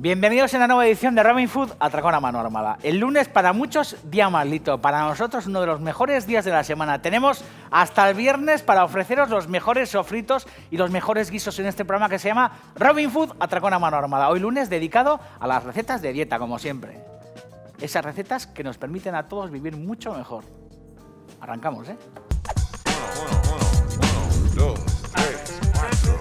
Bienvenidos a la nueva edición de Robin Food, Atracón a mano armada. El lunes para muchos, día maldito. Para nosotros, uno de los mejores días de la semana. Tenemos hasta el viernes para ofreceros los mejores sofritos y los mejores guisos en este programa que se llama Robin Food, Atracón a mano armada. Hoy lunes dedicado a las recetas de dieta, como siempre. Esas recetas que nos permiten a todos vivir mucho mejor. Arrancamos, ¿eh? 1, 2, 3, 4.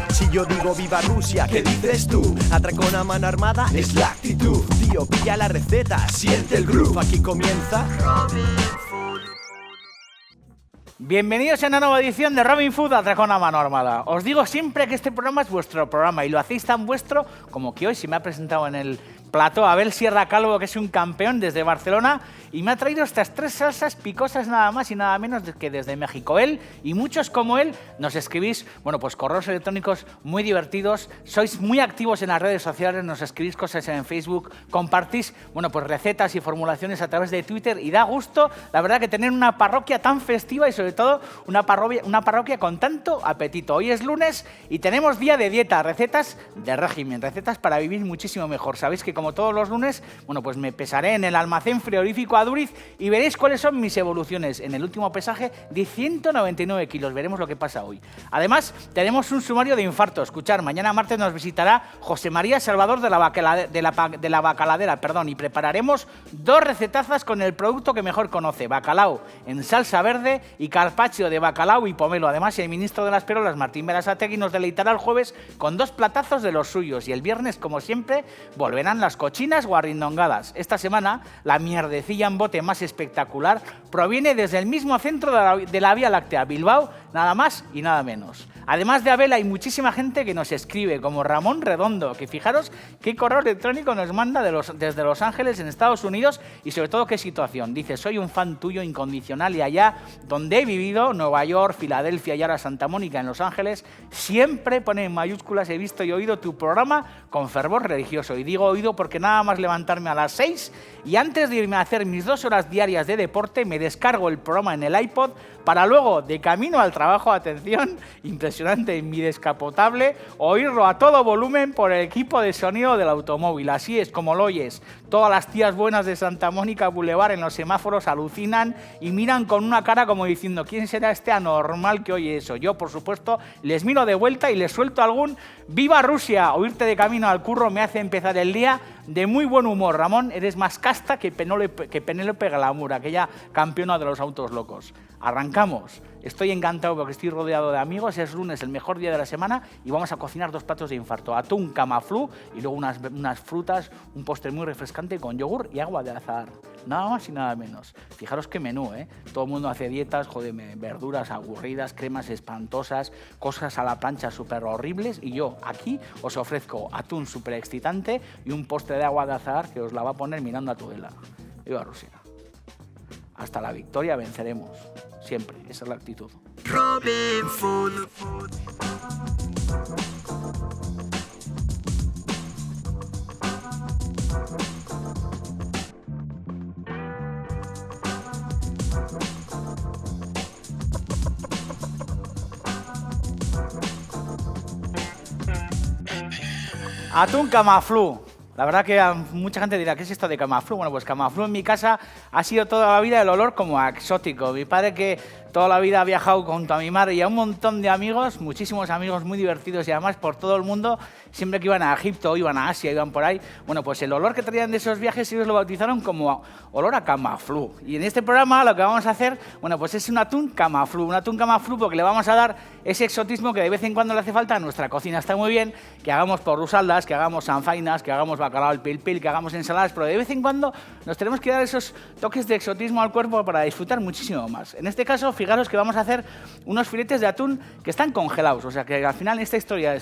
Si yo digo viva Rusia, ¿qué dices tú? Atracón a mano armada es la actitud. Tío, pilla la receta, siente el groove. Aquí comienza Robin Food. Bienvenidos a una nueva edición de Robin Food, Atracón a mano armada. Os digo siempre que este programa es vuestro programa y lo hacéis tan vuestro como que hoy se me ha presentado en el plató Abel Sierra Calvo, que es un campeón desde Barcelona, y me ha traído estas 3 salsas picosas nada más y nada menos que desde México. Él y muchos como él nos escribís, bueno, pues correos electrónicos muy divertidos, sois muy activos en las redes sociales, nos escribís cosas en Facebook, compartís, bueno, pues recetas y formulaciones a través de Twitter y da gusto, la verdad, que tener una parroquia tan festiva y sobre todo una parroquia con tanto apetito. Hoy es lunes y tenemos día de dieta, recetas de régimen, recetas para vivir muchísimo mejor. Sabéis que como todos los lunes, bueno, pues me pesaré en el almacén frigorífico Aduriz y veréis cuáles son mis evoluciones. En el último pesaje de 199 kilos, veremos lo que pasa hoy. Además, tenemos un sumario de infarto. Escuchar, mañana martes nos visitará José María Salvador de la Bacaladera, y prepararemos 2 recetazas con el producto que mejor conoce, bacalao en salsa verde y carpaccio de bacalao y pomelo. Además, el ministro de las Perolas, Martín Berasategui, nos deleitará el jueves con 2 platazos de los suyos y el viernes, como siempre, volverán las cochinas guarrindongadas. Esta semana, la mierdecilla en bote más espectacular proviene desde el mismo centro de la Vía Láctea, Bilbao, nada más y nada menos. Además de Abel, hay muchísima gente que nos escribe, como Ramón Redondo, que fijaros qué correo electrónico nos manda desde Los Ángeles, en Estados Unidos, y sobre todo qué situación. Dice, soy un fan tuyo incondicional y allá donde he vivido, Nueva York, Filadelfia y ahora Santa Mónica, en Los Ángeles, siempre pone en mayúsculas, he visto y oído tu programa con fervor religioso. Y digo oído porque nada más levantarme a las 6 y antes de irme a hacer mis 2 horas diarias de deporte, me descargo el programa en el iPod para luego, de camino al trabajo, atención, impresionante, en mi descapotable, oírlo a todo volumen por el equipo de sonido del automóvil. Así es como lo oyes. Todas las tías buenas de Santa Mónica Boulevard en los semáforos alucinan y miran con una cara como diciendo, ¿quién será este anormal que oye eso? Yo, por supuesto, les miro de vuelta y les suelto algún ¡Viva Rusia! Oírte de camino al curro me hace empezar el día de muy buen humor. Ramón, eres más casta que Penélope Glamour, aquella campeona de los autos locos. Arrancamos. Estoy encantado porque estoy rodeado de amigos. Es lunes, el mejor día de la semana, y vamos a cocinar 2 platos de infarto. Atún camaflú y luego unas frutas, un postre muy refrescante con yogur y agua de azahar. Nada más y nada menos. Fijaros qué menú, ¿eh? Todo el mundo hace dietas, verduras aburridas, cremas espantosas, cosas a la plancha súper horribles, y yo aquí os ofrezco atún súper excitante y un postre de agua de azahar que os la va a poner mirando a Tudela. ¡Viva Rusia! Hasta la victoria venceremos. Siempre. Esa es la actitud. Robin Food. Atún camaflú. La verdad que mucha gente dirá, ¿qué es esto de camaflú? Bueno, pues camaflú en mi casa ha sido toda la vida el olor como a exótico. Mi padre, que toda la vida ha viajado junto a mi madre y a un montón de amigos, muchísimos amigos muy divertidos y además por todo el mundo, siempre que iban a Egipto, iban a Asia, iban por ahí, bueno, pues el olor que traían de esos viajes ellos lo bautizaron como olor a camaflú. Y en este programa lo que vamos a hacer, bueno, pues es un atún camaflú porque le vamos a dar ese exotismo que de vez en cuando le hace falta a nuestra cocina. Está muy bien que hagamos porrusaldas, que hagamos sanfainas, que hagamos bacalao al pil, que hagamos ensaladas, pero de vez en cuando nos tenemos que dar esos toques de exotismo al cuerpo para disfrutar muchísimo más. En este caso, fijaros que vamos a hacer unos filetes de atún que están congelados, o sea que al final esta historia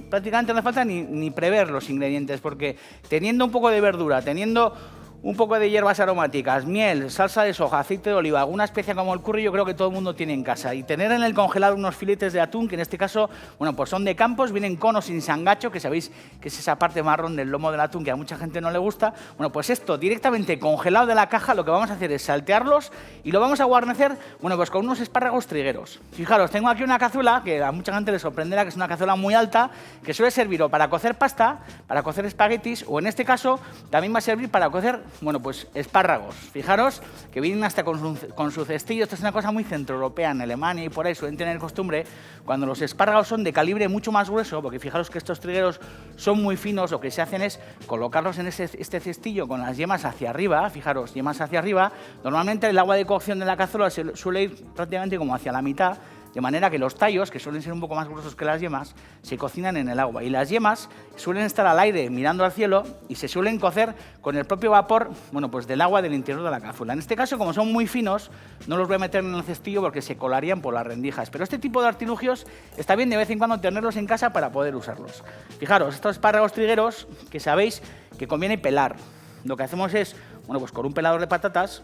prácticamente no hace falta ni prever los ingredientes, porque teniendo un poco de verdura, teniendo Un poco de hierbas aromáticas, miel, salsa de soja, aceite de oliva, alguna especia como el curry yo creo que todo el mundo tiene en casa. Y tener en el congelador unos filetes de atún, que en este caso, bueno, pues son de Campos, vienen con o sin sangacho, que sabéis que es esa parte marrón del lomo del atún que a mucha gente no le gusta. Bueno, pues esto directamente congelado de la caja, lo que vamos a hacer es saltearlos y lo vamos a guarnecer, bueno, pues con unos espárragos trigueros. Fijaros, tengo aquí una cazuela que a mucha gente le sorprenderá, que es una cazuela muy alta, que suele servir o para cocer pasta, para cocer espaguetis, o en este caso también va a servir para cocer, bueno, pues espárragos. Fijaros que vienen hasta con su cestillo. Esto es una cosa muy centroeuropea. En Alemania y por ahí suelen tener costumbre, cuando los espárragos son de calibre mucho más grueso, porque fijaros que estos trigueros son muy finos, lo que se hacen es colocarlos en este cestillo con las yemas hacia arriba. Fijaros, yemas hacia arriba. Normalmente el agua de cocción de la cazuela suele ir prácticamente como hacia la mitad, de manera que los tallos, que suelen ser un poco más gruesos que las yemas, se cocinan en el agua. Y las yemas suelen estar al aire mirando al cielo y se suelen cocer con el propio vapor, bueno, pues del agua del interior de la cazuela. En este caso, como son muy finos, no los voy a meter en el cestillo porque se colarían por las rendijas. Pero este tipo de artilugios está bien de vez en cuando tenerlos en casa para poder usarlos. Fijaros, estos espárragos trigueros que sabéis que conviene pelar. Lo que hacemos es, bueno, pues con un pelador de patatas,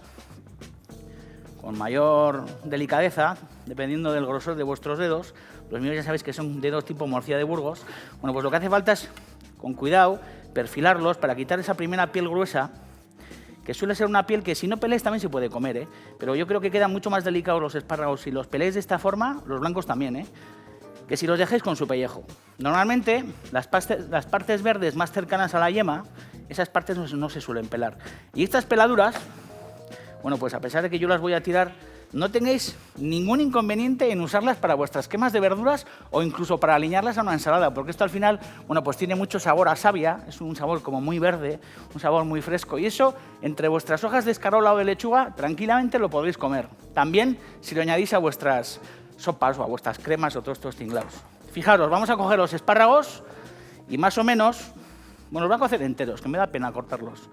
con mayor delicadeza, dependiendo del grosor de vuestros dedos. Los míos ya sabéis que son dedos tipo morcilla de Burgos. Bueno, pues lo que hace falta es, con cuidado, perfilarlos para quitar esa primera piel gruesa, que suele ser una piel que si no peléis también se puede comer, ¿eh? Pero yo creo que quedan mucho más delicados los espárragos si los peléis de esta forma, los blancos también, ¿eh? Que si los dejáis con su pellejo. Normalmente, las partes verdes más cercanas a la yema, esas partes no se suelen pelar. Y estas peladuras, bueno, pues a pesar de que yo las voy a tirar, no tengáis ningún inconveniente en usarlas para vuestras quemas de verduras o incluso para alinearlas a una ensalada, porque esto al final, bueno, pues tiene mucho sabor a savia, es un sabor como muy verde, un sabor muy fresco, y eso, entre vuestras hojas de escarola o de lechuga, tranquilamente lo podréis comer. También si lo añadís a vuestras sopas o a vuestras cremas o todos estos tinglados. Fijaros, vamos a coger los espárragos y más o menos, bueno, los voy a cocer enteros, que me da pena cortarlos.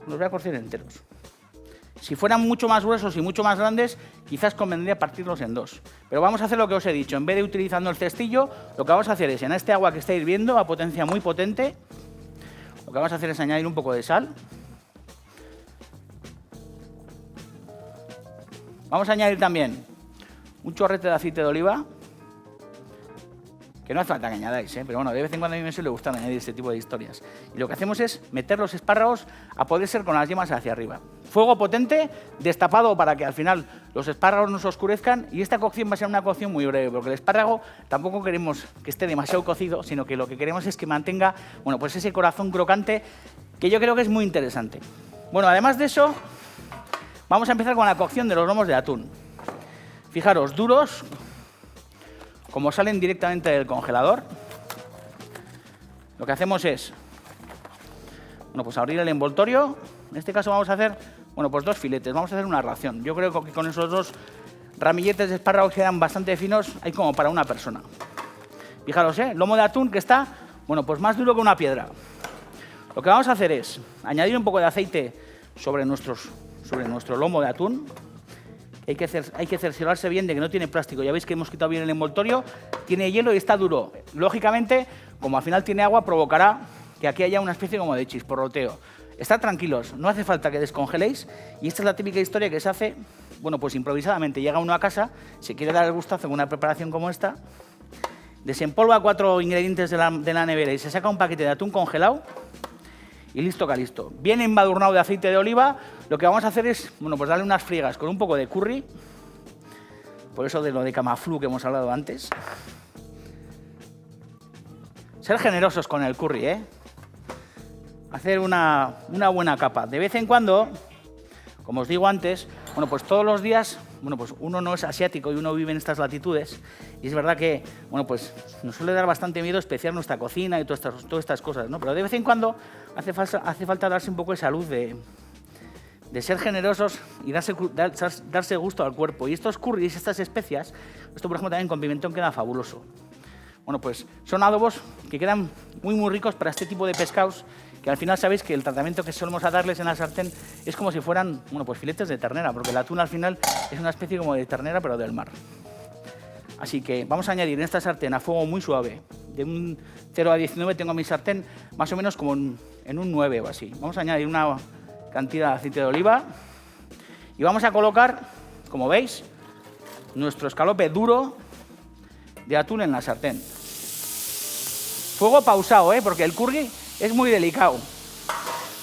Los voy a cocer enteros. Si fueran mucho más gruesos y mucho más grandes, quizás convendría partirlos en dos. Pero vamos a hacer lo que os he dicho. En vez de utilizando el cestillo, lo que vamos a hacer es, en este agua que está hirviendo a potencia muy potente, lo que vamos a hacer es añadir un poco de sal. Vamos a añadir también un chorrete de aceite de oliva, que no hace falta que añadáis, pero bueno, de vez en cuando a mí me suele gustar añadir este tipo de historias. Y lo que hacemos es meter los espárragos a poder ser con las yemas hacia arriba. Fuego potente, destapado para que al final los espárragos no se oscurezcan, y esta cocción va a ser una cocción muy breve, porque el espárrago tampoco queremos que esté demasiado cocido, sino que lo que queremos es que mantenga, bueno, pues ese corazón crocante, que yo creo que es muy interesante. Bueno, además de eso, vamos a empezar con la cocción de los lomos de atún. Fijaros, duros, como salen directamente del congelador, lo que hacemos es, bueno, pues abrir el envoltorio. En este caso vamos a hacer, bueno, pues 2 filetes, vamos a hacer una ración. Yo creo que con esos 2 ramilletes de espárragos quedan bastante finos, hay como para una persona. Fijaros, lomo de atún que está, bueno, pues más duro que una piedra. Lo que vamos a hacer es añadir un poco de aceite sobre nuestro lomo de atún. Hay que cerciorarse bien de que no tiene plástico. Ya veis que hemos quitado bien el envoltorio, tiene hielo y está duro. Lógicamente, como al final tiene agua, provocará que aquí haya una especie como de chisporroteo. Estad tranquilos, no hace falta que descongeléis, y esta es la típica historia que se hace, bueno, pues improvisadamente. Llega uno a casa, se quiere dar el gustazo en una preparación como esta, desempolva 4 ingredientes de la nevera y se saca un paquete de atún congelado, y listo que listo. Bien embadurnado de aceite de oliva, lo que vamos a hacer es, bueno, pues darle unas friegas con un poco de curry, por eso de lo de camaflú que hemos hablado antes. Ser generosos con el curry, Hacer una buena capa. De vez en cuando, como os digo antes, bueno, pues todos los días, bueno, pues uno no es asiático y uno vive en estas latitudes, y es verdad que, bueno, pues nos suele dar bastante miedo especiar nuestra cocina y todas estas cosas, ¿no? Pero de vez en cuando hace falta darse un poco esa luz de ser generosos y darse gusto al cuerpo. Y estos curries, estas especias, esto por ejemplo también con pimentón queda fabuloso. Bueno, pues son adobos que quedan muy muy ricos para este tipo de pescados, que al final sabéis que el tratamiento que solemos darles en la sartén es como si fueran, bueno, pues filetes de ternera, porque el atún al final es una especie como de ternera pero del mar. Así que vamos a añadir en esta sartén a fuego muy suave, de un 0 a 19 tengo mi sartén más o menos como en un 9 o así. Vamos a añadir una cantidad de aceite de oliva. Y vamos a colocar, como veis, nuestro escalope duro de atún en la sartén. Fuego pausado, porque el curry es muy delicado.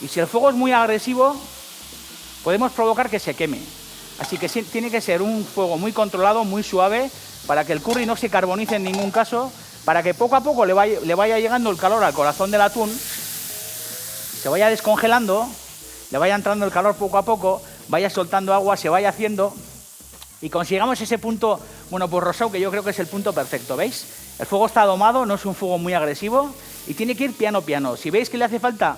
Y si el fuego es muy agresivo, podemos provocar que se queme. Así que tiene que ser un fuego muy controlado, muy suave, para que el curry no se carbonice en ningún caso, para que poco a poco le vaya llegando el calor al corazón del atún, se vaya descongelando, le vaya entrando el calor poco a poco, vaya soltando agua, se vaya haciendo y consigamos ese punto, bueno, pues rosado, que yo creo que es el punto perfecto, ¿veis? El fuego está domado, no es un fuego muy agresivo y tiene que ir piano piano. Si veis que le hace falta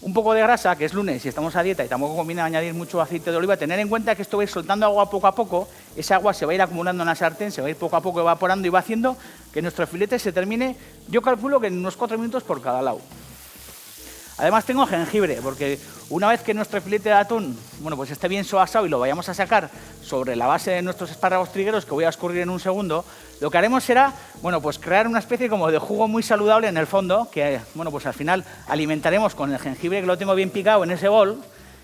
un poco de grasa, que es lunes y estamos a dieta y tampoco conviene añadir mucho aceite de oliva, tener en cuenta que esto va a ir soltando agua poco a poco, esa agua se va a ir acumulando en la sartén, se va a ir poco a poco evaporando y va haciendo que nuestro filete se termine, yo calculo que en unos 4 minutos por cada lado. Además tengo jengibre, porque una vez que nuestro filete de atún, bueno, pues esté bien suavizado y lo vayamos a sacar sobre la base de nuestros espárragos trigueros, que voy a escurrir en un segundo, lo que haremos será, bueno, pues crear una especie como de jugo muy saludable en el fondo, que, bueno, pues al final alimentaremos con el jengibre, que lo tengo bien picado en ese bol,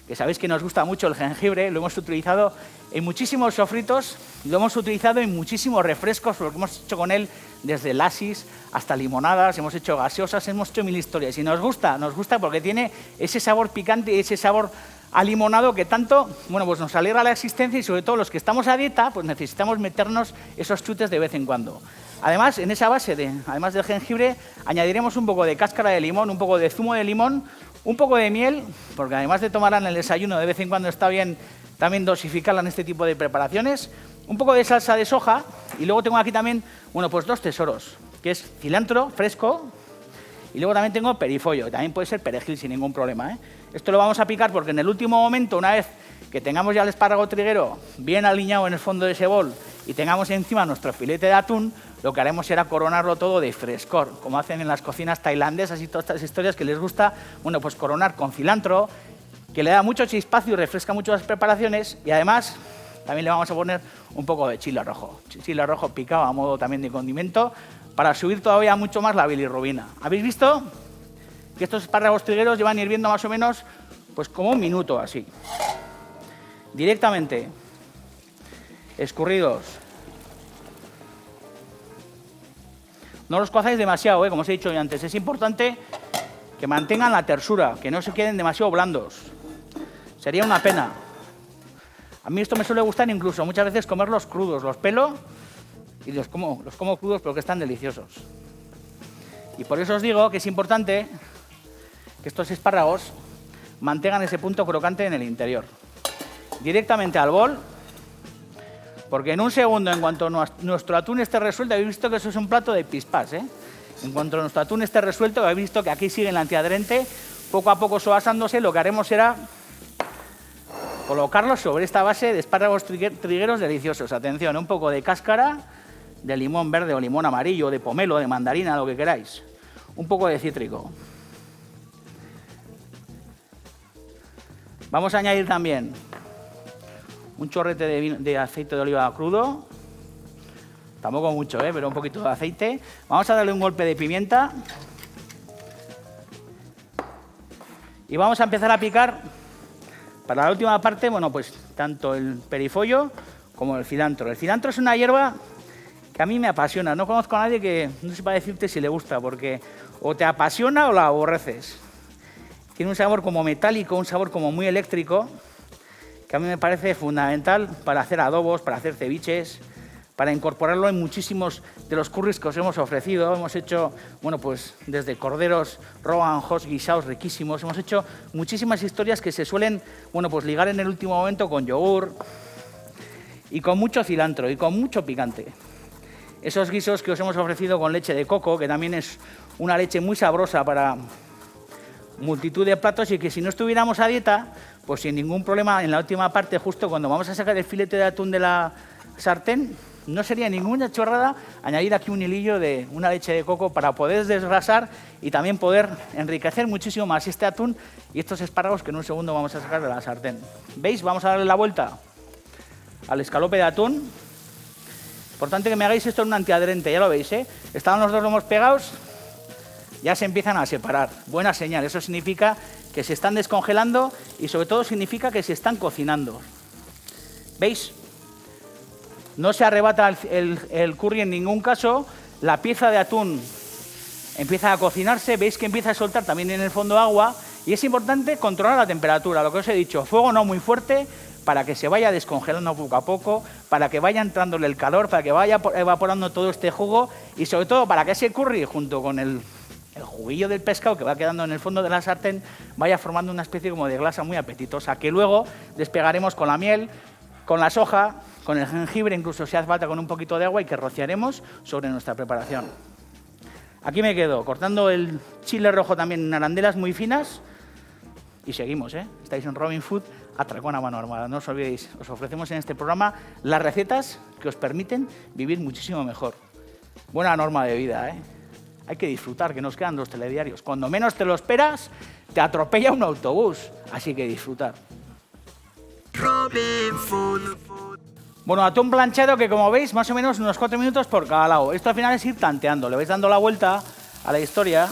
que sabéis que nos gusta mucho el jengibre, lo hemos utilizado en muchísimos sofritos, lo hemos utilizado en muchísimos refrescos, porque hemos hecho con él desde lasis hasta limonadas, hemos hecho gaseosas, hemos hecho mil historias. Y nos gusta porque tiene ese sabor picante y ese sabor a limonado que tanto, bueno, pues nos alegra la existencia y sobre todo los que estamos a dieta, pues necesitamos meternos esos chutes de vez en cuando. Además, en esa base, además del jengibre, añadiremos un poco de cáscara de limón, un poco de zumo de limón, un poco de miel, porque además de tomarla en el desayuno, de vez en cuando está bien también dosificarla en este tipo de preparaciones, un poco de salsa de soja y luego tengo aquí también, bueno, pues 2 tesoros, que es cilantro fresco y luego también tengo perifollo, también puede ser perejil sin ningún problema, Esto lo vamos a picar porque en el último momento, una vez que tengamos ya el espárrago triguero bien alineado en el fondo de ese bol y tengamos encima nuestro filete de atún, lo que haremos será coronarlo todo de frescor, como hacen en las cocinas tailandesas y todas estas historias que les gusta, bueno, pues coronar con cilantro, que le da mucho chispazo y refresca mucho las preparaciones y además también le vamos a poner un poco de chile rojo picado a modo también de condimento para subir todavía mucho más la bilirrubina. ¿Habéis visto que estos espárragos trigueros llevan hirviendo más o menos pues como 1 minuto así? Directamente escurridos. No los cozáis demasiado, como os he dicho antes. Es importante que mantengan la tersura, que no se queden demasiado blandos. Sería una pena. A mí esto me suele gustar incluso muchas veces comerlos crudos. Los pelo y los como crudos porque están deliciosos. Y por eso os digo que es importante que estos espárragos mantengan ese punto crocante en el interior. Directamente al bol, porque en un segundo, en cuanto nuestro atún esté resuelto, habéis visto que eso es un plato de pispás, En cuanto nuestro atún esté resuelto, habéis visto que aquí sigue el antiadherente, poco a poco suavizándose, lo que haremos será colocarlo sobre esta base de espárragos trigueros deliciosos. Atención, un poco de cáscara de limón verde o limón amarillo, de pomelo, de mandarina, lo que queráis. Un poco de cítrico. Vamos a añadir también un chorrete de aceite de oliva crudo. Tampoco mucho, pero un poquito de aceite. Vamos a darle un golpe de pimienta. Y vamos a empezar a picar, para la última parte, bueno, pues tanto el perifollo como el cilantro. El cilantro es una hierba que a mí me apasiona. No conozco a nadie que no sepa decirte si le gusta, porque o te apasiona o la aborreces. Tiene un sabor como metálico, un sabor como muy eléctrico, que a mí me parece fundamental para hacer adobos, para hacer ceviches, para incorporarlo en muchísimos de los curries que os hemos ofrecido. Hemos hecho, bueno, pues desde corderos, rogan josh guisados riquísimos. Hemos hecho muchísimas historias que se suelen, bueno, pues ligar en el último momento con yogur y con mucho cilantro y con mucho picante. Esos guisos que os hemos ofrecido con leche de coco, que también es una leche muy sabrosa para multitud de platos y que si no estuviéramos a dieta, pues sin ningún problema en la última parte, justo cuando vamos a sacar el filete de atún de la sartén, no sería ninguna chorrada añadir aquí un hilillo de una leche de coco para poder desgrasar y también poder enriquecer muchísimo más este atún y estos espárragos que en un segundo vamos a sacar de la sartén. ¿Veis? Vamos a darle la vuelta al escalope de atún. Importante que me hagáis esto en un antiadherente, ya lo veis, Estaban los dos lomos pegados, ya se empiezan a separar. Buena señal, eso significa que se están descongelando y sobre todo significa que se están cocinando. ¿Veis? No se arrebata el curry en ningún caso, la pieza de atún empieza a cocinarse, veis que empieza a soltar también en el fondo agua y es importante controlar la temperatura, lo que os he dicho, fuego no muy fuerte para que se vaya descongelando poco a poco, para que vaya entrándole el calor, para que vaya evaporando todo este jugo y sobre todo para que ese curry junto con el juguillo del pescado que va quedando en el fondo de la sartén vaya formando una especie como de glasa muy apetitosa que luego despegaremos con la miel, con la soja, con el jengibre, incluso si hace falta con un poquito de agua y que rociaremos sobre nuestra preparación. Aquí me quedo, cortando el chile rojo también en arandelas muy finas y seguimos, ¿eh? Estáis en Robin Food, atracón a mano armada. No os olvidéis, os ofrecemos en este programa las recetas que os permiten vivir muchísimo mejor. Buena norma de vida, ¿eh? Hay que disfrutar, que nos quedan 2 telediarios. Cuando menos te lo esperas, te atropella un autobús, así que disfrutar. Robin Food. Bueno, atún planchado que como veis más o menos unos 4 minutos por cada lado. Esto al final es ir tanteando, le vais dando la vuelta a la historia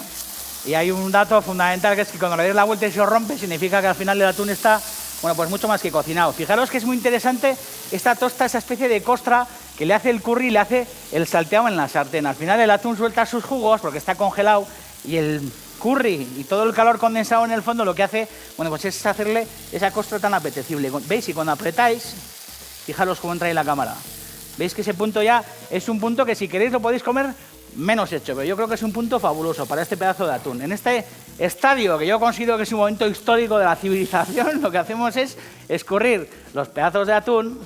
y hay un dato fundamental que es que cuando le dais la vuelta y se os rompe significa que al final el atún está, bueno, pues mucho más que cocinado. Fijaros que es muy interesante esta tosta, esa especie de costra que le hace el curry y le hace el salteado en la sartén. Al final el atún suelta sus jugos porque está congelado y el curry y todo el calor condensado en el fondo lo que hace, bueno, pues es hacerle esa costra tan apetecible. ¿Veis? Y cuando apretáis, fijaros cómo entra ahí la cámara. Veis que ese punto ya es un punto que si queréis lo podéis comer menos hecho, pero yo creo que es un punto fabuloso para este pedazo de atún. En este estadio, que yo considero que es un momento histórico de la civilización, lo que hacemos es escurrir los pedazos de atún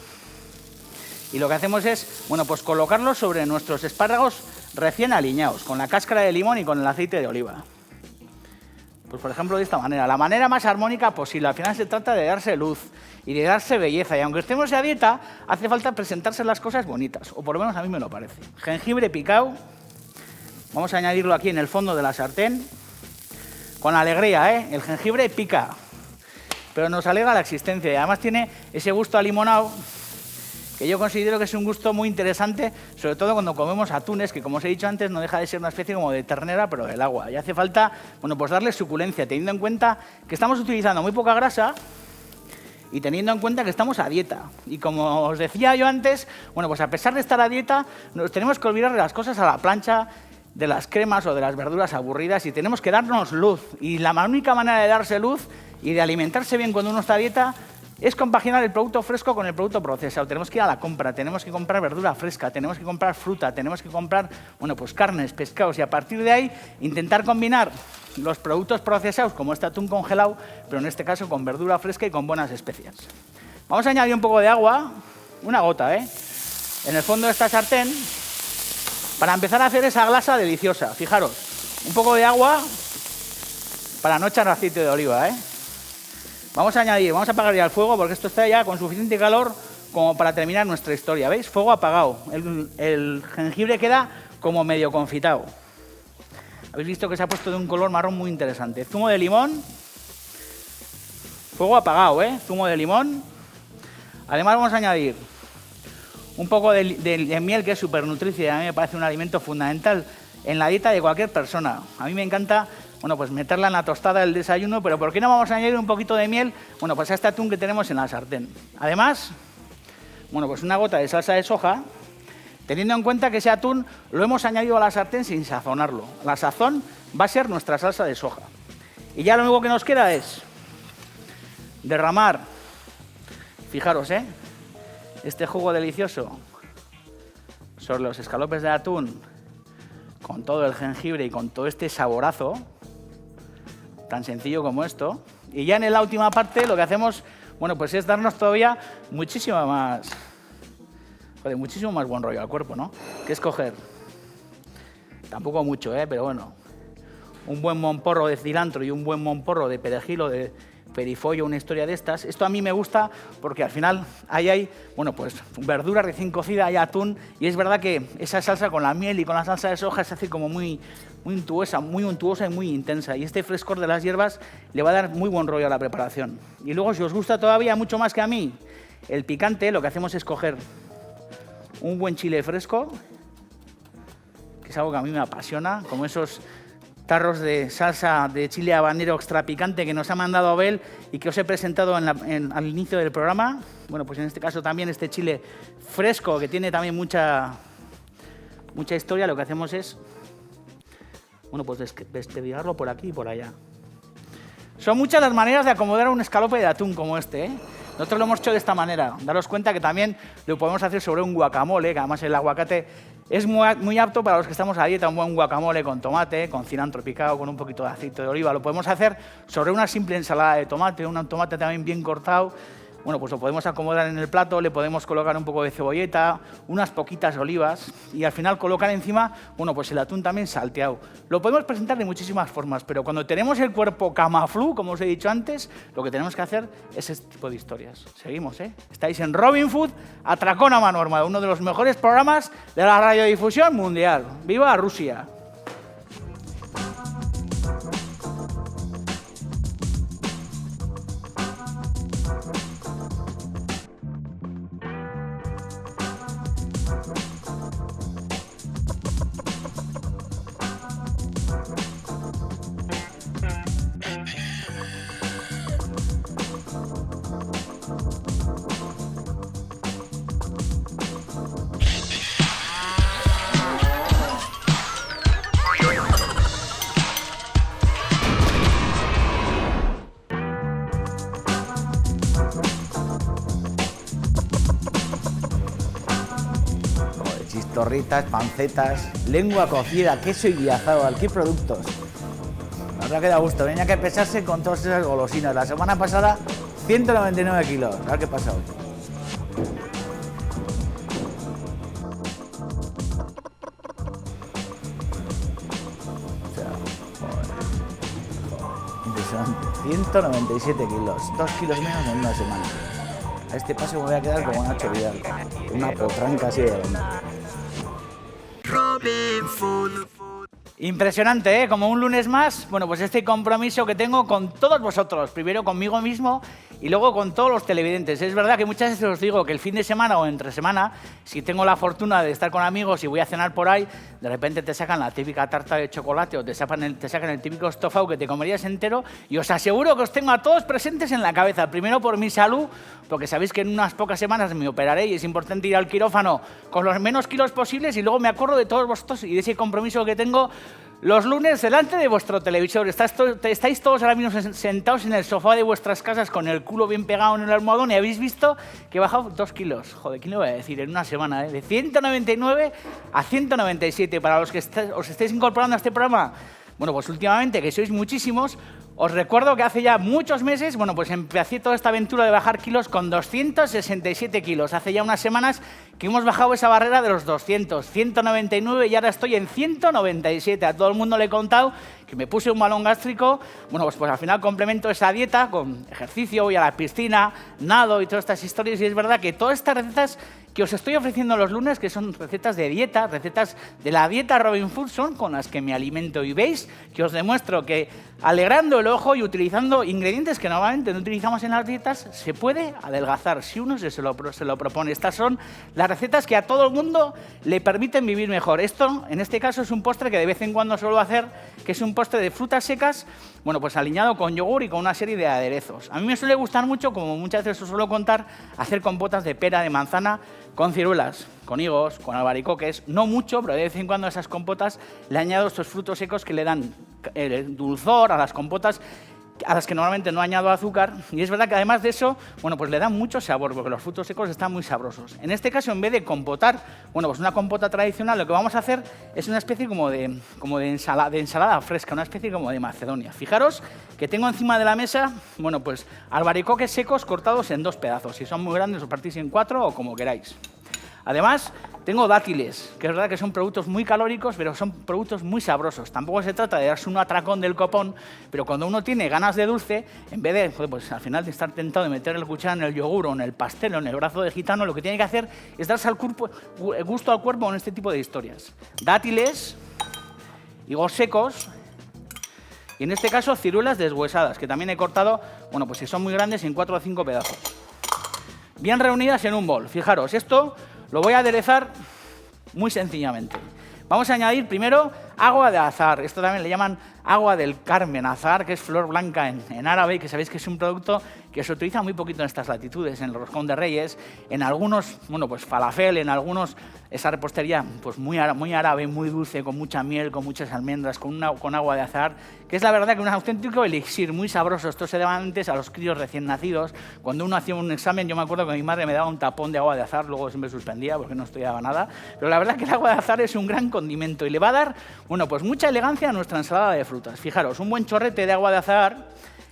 y lo que hacemos es, bueno, pues colocarlos sobre nuestros espárragos recién aliñados, con la cáscara de limón y con el aceite de oliva. Pues por ejemplo de esta manera, la manera más armónica posible. Al final se trata de darse luz y de darse belleza. Y aunque estemos a dieta, hace falta presentarse las cosas bonitas. O por lo menos a mí me lo parece. Jengibre picado. Vamos a añadirlo aquí en el fondo de la sartén. Con alegría, ¿eh? El jengibre pica. Pero nos alegra la existencia. Y además tiene ese gusto a limonado que yo considero que es un gusto muy interesante, sobre todo cuando comemos atunes, que como os he dicho antes, no deja de ser una especie como de ternera, pero del agua. Y hace falta, bueno, pues darle suculencia, teniendo en cuenta que estamos utilizando muy poca grasa y teniendo en cuenta que estamos a dieta. Y como os decía yo antes, bueno, pues a pesar de estar a dieta, nos tenemos que olvidar de las cosas a la plancha, de las cremas o de las verduras aburridas y tenemos que darnos luz. Y la única manera de darse luz y de alimentarse bien cuando uno está a dieta es compaginar el producto fresco con el producto procesado. Tenemos que ir a la compra, tenemos que comprar verdura fresca, tenemos que comprar fruta, tenemos que comprar, bueno, pues carnes, pescados y a partir de ahí intentar combinar los productos procesados como este atún congelado, pero en este caso con verdura fresca y con buenas especias. Vamos a añadir un poco de agua, una gota, en el fondo de esta sartén para empezar a hacer esa glasa deliciosa. Fijaros, un poco de agua para no echar aceite de oliva, Vamos a apagar ya el fuego porque esto está ya con suficiente calor como para terminar nuestra historia. ¿Veis? Fuego apagado. El jengibre queda como medio confitado. Habéis visto que se ha puesto de un color marrón muy interesante. Zumo de limón. Fuego apagado, Zumo de limón. Además vamos a añadir un poco de miel, que es súper nutricia y a mí me parece un alimento fundamental en la dieta de cualquier persona. A mí me encanta, bueno, pues meterla en la tostada del desayuno, pero ¿por qué no vamos a añadir un poquito de miel? Bueno, pues a este atún que tenemos en la sartén. Además, bueno, pues una gota de salsa de soja, teniendo en cuenta que ese atún lo hemos añadido a la sartén sin sazonarlo. La sazón va a ser nuestra salsa de soja. Y ya lo único que nos queda es derramar, fijaros, este jugo delicioso sobre los escalopes de atún, con todo el jengibre y con todo este saborazo, tan sencillo como esto. Y ya en la última parte lo que hacemos, bueno, pues es darnos todavía muchísimo más buen rollo al cuerpo, ¿no? Que es coger, tampoco mucho, pero bueno, un buen monporro de cilantro y un buen monporro de perejil o de perifollo, una historia de estas. Esto a mí me gusta porque al final ahí hay, bueno, pues verdura recién cocida, hay atún y es verdad que esa salsa con la miel y con la salsa de soja se hace como muy untuosa y muy intensa y este frescor de las hierbas le va a dar muy buen rollo a la preparación. Y luego, si os gusta todavía mucho más que a mí el picante, lo que hacemos es coger un buen chile fresco, que es algo que a mí me apasiona, como esos tarros de salsa de chile habanero extra picante que nos ha mandado Abel y que os he presentado al inicio del programa. Bueno, pues en este caso también este chile fresco que tiene también mucha historia. Lo que hacemos es, bueno, pues despedigarlo por aquí y por allá. Son muchas las maneras de acomodar un escalope de atún como este, ¿eh? Nosotros lo hemos hecho de esta manera. Daros cuenta que también lo podemos hacer sobre un guacamole, que además el aguacate es muy apto para los que estamos a dieta. Un buen guacamole con tomate, con cilantro picado, con un poquito de aceite de oliva. Lo podemos hacer sobre una simple ensalada de tomate, un tomate también bien cortado. Bueno, pues lo podemos acomodar en el plato, le podemos colocar un poco de cebolleta, unas poquitas olivas y al final colocar encima, bueno, pues el atún también salteado. Lo podemos presentar de muchísimas formas, pero cuando tenemos el cuerpo camaflú, como os he dicho antes, lo que tenemos que hacer es este tipo de historias. Seguimos, ¿eh? Estáis en Robin Food, Atracón a mano armada, uno de los mejores programas de la radiodifusión mundial. ¡Viva Rusia! Torritas, pancetas, lengua cocida, queso y guiazabal, ¿qué productos? Nos ha quedado gusto, tenía que pesarse con todas esas golosinas. La semana pasada, 199 kilos, a ver qué pasa hoy. O sea, impresionante, 197 kilos, 2 kilos menos en una semana. A este paso me voy a quedar como Nacho Vidal, una potranca así de grande. Impresionante, ¿eh? Como un lunes más, bueno, pues este compromiso que tengo con todos vosotros, primero conmigo mismo y luego con todos los televidentes. Es verdad que muchas veces os digo que el fin de semana o entre semana, si tengo la fortuna de estar con amigos y voy a cenar por ahí, de repente te sacan la típica tarta de chocolate o te sacan el típico estofado que te comerías entero y os aseguro que os tengo a todos presentes en la cabeza. Primero por mi salud, porque sabéis que en unas pocas semanas me operaré y es importante ir al quirófano con los menos kilos posibles y luego me acuerdo de todos vosotros y de ese compromiso que tengo los lunes delante de vuestro televisor. Estáis todos ahora mismo sentados en el sofá de vuestras casas con el culo bien pegado en el almohadón y habéis visto que he bajado 2 kilos. Joder, ¿quién lo va a decir? En una semana, ¿eh? De 199 a 197. Para los que os estéis incorporando a este programa, bueno, pues últimamente, que sois muchísimos, os recuerdo que hace ya muchos meses, bueno, pues empecé toda esta aventura de bajar kilos con 267 kilos. Hace ya unas semanas que hemos bajado esa barrera de los 200, 199 y ahora estoy en 197. A todo el mundo le he contado que me puse un balón gástrico. Bueno, pues al final complemento esa dieta con ejercicio, voy a la piscina, nado y todas estas historias. Y es verdad que todas estas recetas que os estoy ofreciendo los lunes, que son recetas de dieta, recetas de la dieta Robin Food, son con las que me alimento. Y veis que os demuestro que alegrando el ojo y utilizando ingredientes que normalmente no utilizamos en las dietas, se puede adelgazar si uno se lo propone. Estas son las recetas que a todo el mundo le permiten vivir mejor. Esto, en este caso, es un postre que de vez en cuando suelo hacer, que es un postre de frutas secas, bueno, pues aliñado con yogur y con una serie de aderezos. A mí me suele gustar mucho, como muchas veces os suelo contar, hacer compotas de pera, de manzana, con ciruelas, con higos, con albaricoques, no mucho, pero de vez en cuando a esas compotas le añado estos frutos secos que le dan el dulzor a las compotas, a las que normalmente no añado azúcar, y es verdad que además de eso, bueno, pues le dan mucho sabor, porque los frutos secos están muy sabrosos. En este caso, en vez de compotar, bueno, pues una compota tradicional, lo que vamos a hacer es una especie como de ensalada fresca, una especie como de Macedonia. Fijaros que tengo encima de la mesa, bueno, pues albaricoques secos cortados en 2 pedazos. Si son muy grandes, os partís en 4 o como queráis. Además, tengo dátiles, que es verdad que son productos muy calóricos, pero son productos muy sabrosos. Tampoco se trata de darse un atracón del copón, pero cuando uno tiene ganas de dulce, en vez de, pues al final de estar tentado de meter el cuchara en el yogur o en el pastel o en el brazo de gitano, lo que tiene que hacer es darse gusto al cuerpo con este tipo de historias. Dátiles, higos secos, y en este caso ciruelas deshuesadas, que también he cortado, bueno, pues si son muy grandes, en 4 o 5 pedazos. Bien reunidas en un bol. Fijaros, esto lo voy a aderezar muy sencillamente. Vamos a añadir primero agua de azahar. Esto también le llaman agua del Carmen azahar, que es flor blanca en árabe, y que sabéis que es un producto que se utiliza muy poquito en estas latitudes, en el roscón de Reyes, en algunos, bueno, pues falafel, en algunos esa repostería pues muy árabe, muy dulce, con mucha miel, con muchas almendras, con agua de azahar, que es la verdad que un auténtico elixir muy sabroso. Esto se daba antes a los críos recién nacidos. Cuando uno hacía un examen, yo me acuerdo que mi madre me daba un tapón de agua de azahar, luego siempre suspendía porque no estudiaba nada, pero la verdad que el agua de azahar es un gran condimento y le va a dar, bueno, pues mucha elegancia a nuestra ensalada de frutas. Fijaros, un buen chorrete de agua de azahar,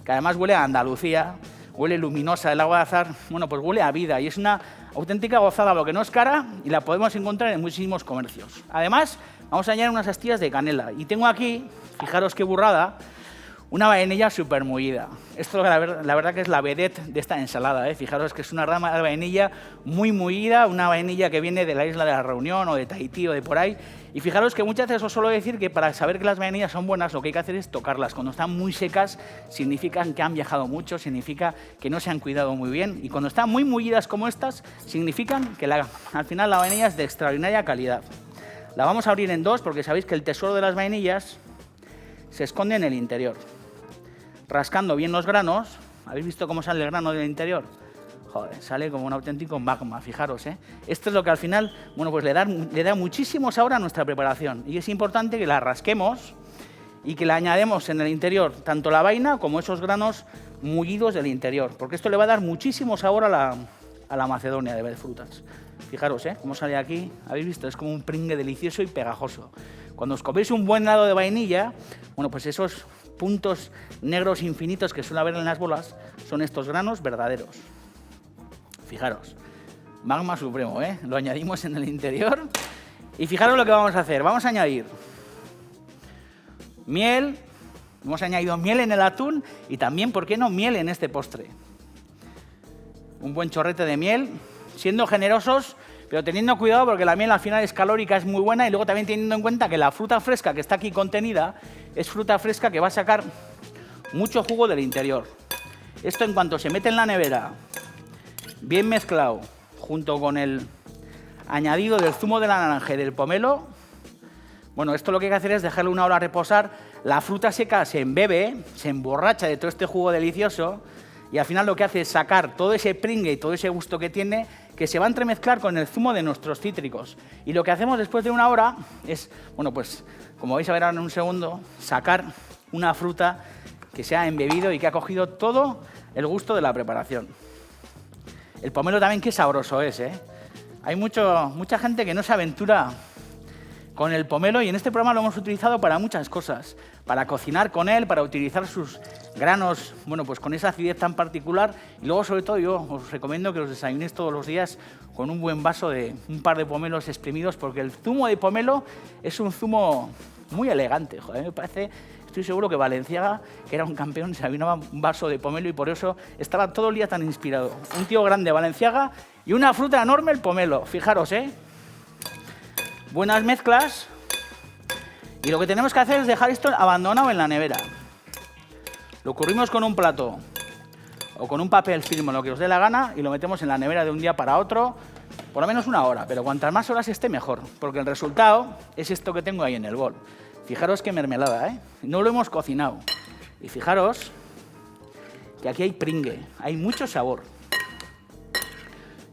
que además huele a Andalucía, huele luminosa, el agua de azahar, bueno, pues huele a vida y es una auténtica gozada, lo que no es cara y la podemos encontrar en muchísimos comercios. Además, vamos a añadir unas astillas de canela y tengo aquí, fijaros qué burrada, una vainilla súper mullida. Esto la verdad que es la vedette de esta ensalada, ¿eh? Fijaros que es una rama de vainilla muy mullida, una vainilla que viene de la isla de la Reunión o de Tahití o de por ahí. Y fijaros que muchas veces os suelo decir que para saber que las vainillas son buenas lo que hay que hacer es tocarlas. Cuando están muy secas significa que han viajado mucho, significa que no se han cuidado muy bien. Y cuando están muy mullidas como estas, significan que al final la vainilla es de extraordinaria calidad. La vamos a abrir en dos porque sabéis que el tesoro de las vainillas se esconde en el interior. Rascando bien los granos, ¿habéis visto cómo sale el grano del interior? Joder, sale como un auténtico magma, fijaros, ¿eh? Esto es lo que al final, bueno, pues le da muchísimo sabor a nuestra preparación. Y es importante que la rasquemos y que le añadamos en el interior tanto la vaina como esos granos mullidos del interior, porque esto le va a dar muchísimo sabor a la macedonia de frutas. Fijaros, ¿eh? Cómo sale aquí, ¿habéis visto? Es como un pringue delicioso y pegajoso. Cuando os coméis un buen helado de vainilla, bueno, pues esos puntos negros infinitos que suele haber en las bolas son estos granos verdaderos. Fijaros, magma supremo, ¿eh? Lo añadimos en el interior y fijaros lo que vamos a hacer. Vamos a añadir miel, hemos añadido miel en el atún y también, ¿por qué no, miel en este postre? Un buen chorrete de miel, siendo generosos, pero teniendo cuidado porque la miel al final es calórica, es muy buena y luego también teniendo en cuenta que la fruta fresca que está aquí contenida es fruta fresca que va a sacar mucho jugo del interior. Esto en cuanto se mete en la nevera, bien mezclado, junto con el añadido del zumo de la naranja y del pomelo, bueno, esto lo que hay que hacer es dejarlo una hora a reposar, la fruta seca se embebe, se emborracha de todo este jugo delicioso y al final lo que hace es sacar todo ese pringue y todo ese gusto que tiene, que se va a entremezclar con el zumo de nuestros cítricos. Y lo que hacemos después de una hora es, bueno, pues, como vais a ver ahora en un segundo, sacar una fruta que se ha embebido y que ha cogido todo el gusto de la preparación. El pomelo también qué sabroso es, ¿eh? Hay mucha gente que no se aventura con el pomelo y en este programa lo hemos utilizado para muchas cosas, para cocinar con él, para utilizar sus granos, bueno, pues con esa acidez tan particular y luego sobre todo yo os recomiendo que los desayunéis todos los días con un buen vaso de un par de pomelos exprimidos porque el zumo de pomelo es un zumo muy elegante, joder, me parece, estoy seguro que Valenciaga, que era un campeón, se avino un vaso de pomelo y por eso estaba todo el día tan inspirado. Un tío grande, Valenciaga, y una fruta enorme, el pomelo, fijaros, ¿eh? Buenas mezclas y lo que tenemos que hacer es dejar esto abandonado en la nevera. Lo cubrimos con un plato o con un papel film, lo que os dé la gana, y lo metemos en la nevera de un día para otro, por lo menos una hora, pero cuantas más horas esté mejor, porque el resultado es esto que tengo ahí en el bol. Fijaros qué mermelada, ¿eh? No lo hemos cocinado. Y fijaros que aquí hay pringue, hay mucho sabor.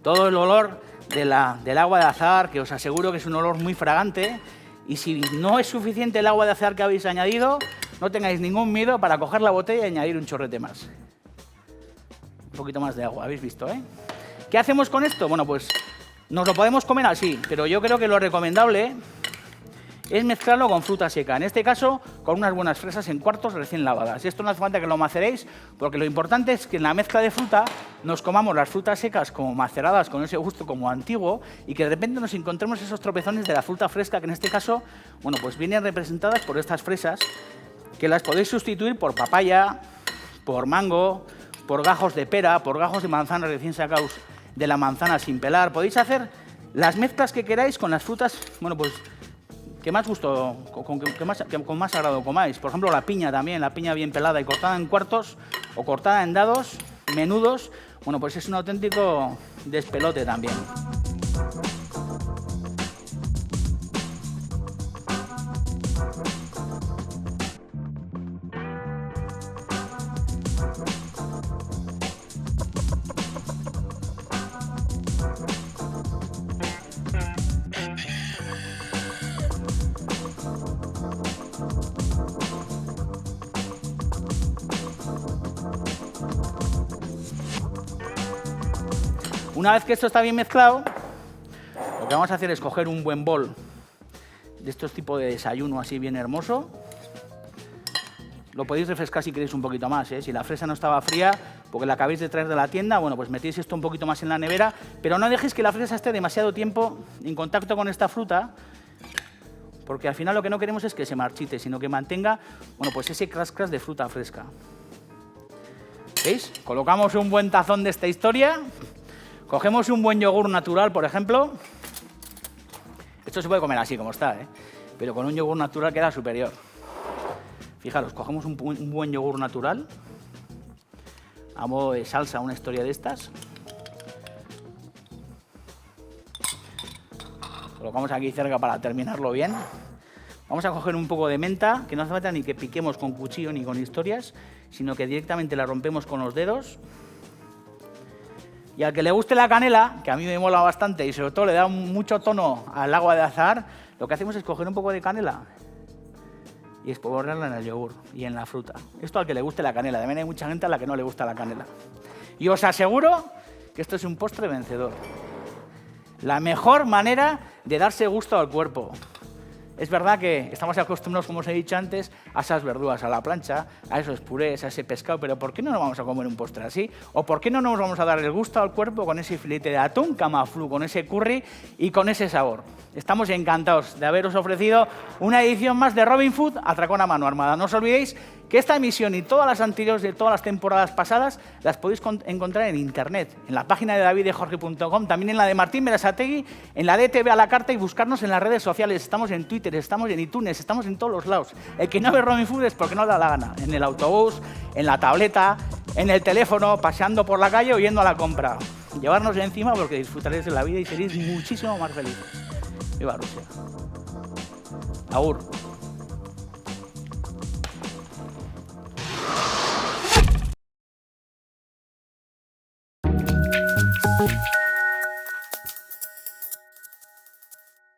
Todo el olor del agua de azahar, que os aseguro que es un olor muy fragante, y si no es suficiente el agua de azahar que habéis añadido, no tengáis ningún miedo para coger la botella y añadir un chorrete más. Un poquito más de agua, habéis visto, ¿eh? ¿Qué hacemos con esto? Bueno, pues nos lo podemos comer así, pero yo creo que lo recomendable es mezclarlo con fruta seca, en este caso con unas buenas fresas en cuartos recién lavadas. Esto no hace falta que lo maceréis, porque lo importante es que en la mezcla de fruta nos comamos las frutas secas como maceradas, con ese gusto como antiguo, y que de repente nos encontremos esos tropezones de la fruta fresca, que en este caso, bueno, pues vienen representadas por estas fresas, que las podéis sustituir por papaya, por mango, por gajos de pera, por gajos de manzana recién sacados de la manzana sin pelar. Podéis hacer las mezclas que queráis con las frutas, bueno, pues que más gusto, con más agrado comáis. Por ejemplo, la piña también, la piña bien pelada y cortada en cuartos o cortada en dados, menudos, bueno, pues es un auténtico despelote también. Una vez que esto está bien mezclado, lo que vamos a hacer es coger un buen bol de estos tipos de desayuno así bien hermoso. Lo podéis refrescar si queréis un poquito más, ¿eh? Si la fresa no estaba fría, porque la acabéis de traer de la tienda, bueno, pues metéis esto un poquito más en la nevera, pero no dejéis que la fresa esté demasiado tiempo en contacto con esta fruta, porque al final lo que no queremos es que se marchite, sino que mantenga, bueno, pues ese cras de fruta fresca. ¿Veis? Colocamos un buen tazón de esta historia, cogemos un buen yogur natural, por ejemplo. Esto se puede comer así como está, ¿eh? Pero con un yogur natural queda superior. Fijaros, cogemos un buen yogur natural, a modo de salsa, una historia de estas. Colocamos aquí cerca para terminarlo bien. Vamos a coger un poco de menta, que no hace falta ni que piquemos con cuchillo ni con historias, sino que directamente la rompemos con los dedos. Y al que le guste la canela, que a mí me mola bastante y sobre todo le da mucho tono al agua de azahar, lo que hacemos es coger un poco de canela y espolvorearla en el yogur y en la fruta. Esto al que le guste la canela, también hay mucha gente a la que no le gusta la canela. Y os aseguro que esto es un postre vencedor. La mejor manera de darse gusto al cuerpo. Es verdad que estamos acostumbrados, como os he dicho antes, a esas verduras a la plancha, a esos purés, a ese pescado, pero ¿por qué no nos vamos a comer un postre así? ¿O por qué no nos vamos a dar el gusto al cuerpo con ese filete de atún camaflu, con ese curry y con ese sabor? Estamos encantados de haberos ofrecido una edición más de Robin Food, Atracón a mano armada. No os olvidéis que esta emisión y todas las anteriores de todas las temporadas pasadas las podéis encontrar en internet, en la página de davidejorge.com, también en la de Martín Berasategui, en la de TV a la carta y buscarnos en las redes sociales. Estamos en Twitter, estamos en iTunes, estamos en todos los lados. El que no ve Robin Food es porque no le da la gana. En el autobús, en la tableta, en el teléfono, paseando por la calle o yendo a la compra. Llevarnos encima porque disfrutaréis de la vida y seréis muchísimo más felices. Viva Rusia. Agur.